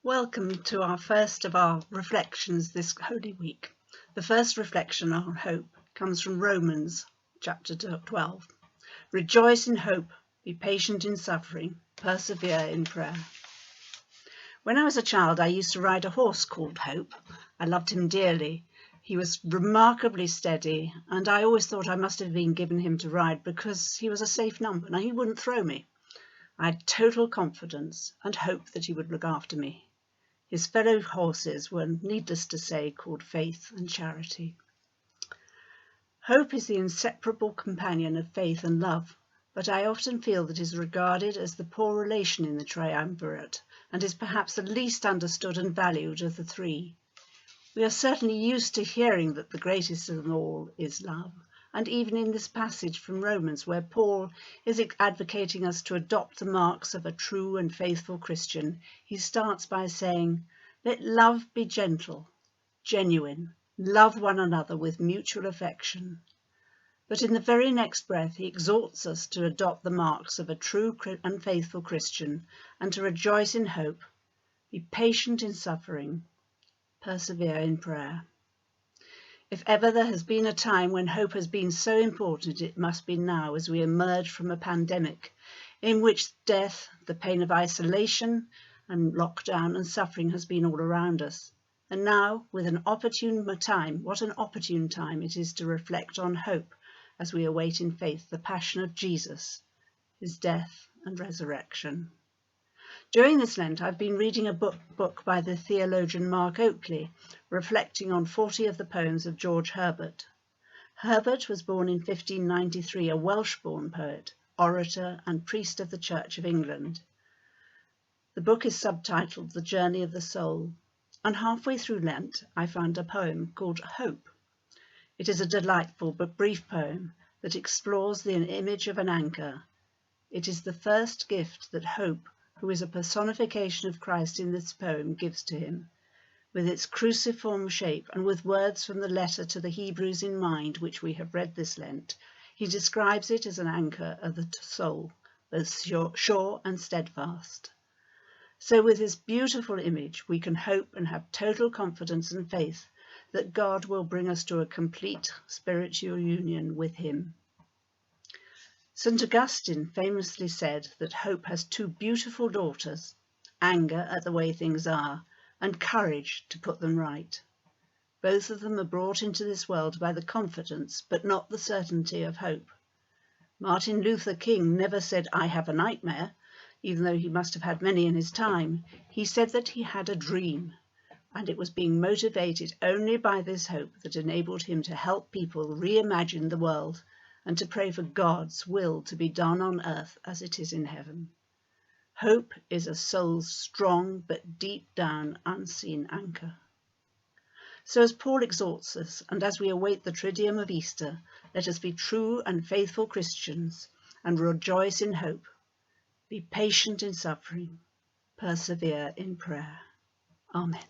Welcome to our first of our reflections this Holy Week. The first reflection on hope comes from Romans chapter 12. Rejoice in hope, be patient in suffering, persevere in prayer. When I was a child, I used to ride a horse called Hope. I loved him dearly. He was remarkably steady, and I always thought I must have been given him to ride because he was a safe number and he wouldn't throw me. I had total confidence and hope that he would look after me. His fellow horses were, needless to say, called Faith and Charity. Hope is the inseparable companion of faith and love, but I often feel that it is regarded as the poor relation in the triumvirate, and is perhaps the least understood and valued of the three. We are certainly used to hearing that the greatest of them all is love, and even in this passage from Romans, where Paul is advocating us to adopt the marks of a true and faithful Christian, he starts by saying, "Let love be gentle, genuine, love one another with mutual affection." But in the very next breath, he exhorts us to adopt the marks of a true and faithful Christian and to rejoice in hope, be patient in suffering, persevere in prayer. If ever there has been a time when hope has been so important, it must be now, as we emerge from a pandemic in which death, the pain of isolation and lockdown and suffering has been all around us. And now, with an opportune time, what an opportune time it is to reflect on hope as we await in faith the passion of Jesus, his death and resurrection. During this Lent, I've been reading a book by the theologian Mark Oakley, reflecting on 40 of the poems of George Herbert. Herbert was born in 1593, a Welsh-born poet, orator and priest of the Church of England. The book is subtitled The Journey of the Soul, and halfway through Lent, I found a poem called Hope. It is a delightful but brief poem that explores the image of an anchor. It is the first gift that hope, who is a personification of Christ in this poem, gives to him. With its cruciform shape and with words from the letter to the Hebrews in mind, which we have read this Lent, he describes it as an anchor of the soul, both sure and steadfast. So with this beautiful image, we can hope and have total confidence and faith that God will bring us to a complete spiritual union with him. St. Augustine famously said that hope has two beautiful daughters, anger at the way things are, and courage to put them right. Both of them are brought into this world by the confidence, but not the certainty of hope. Martin Luther King never said, "I have a nightmare," even though he must have had many in his time. He said that he had a dream, and it was being motivated only by this hope that enabled him to help people reimagine the world and to pray for God's will to be done on earth as it is in heaven. Hope is a soul's strong but deep down unseen anchor. So as Paul exhorts us, and as we await the Triduum of Easter, let us be true and faithful Christians and rejoice in hope, be patient in suffering, persevere in prayer. Amen.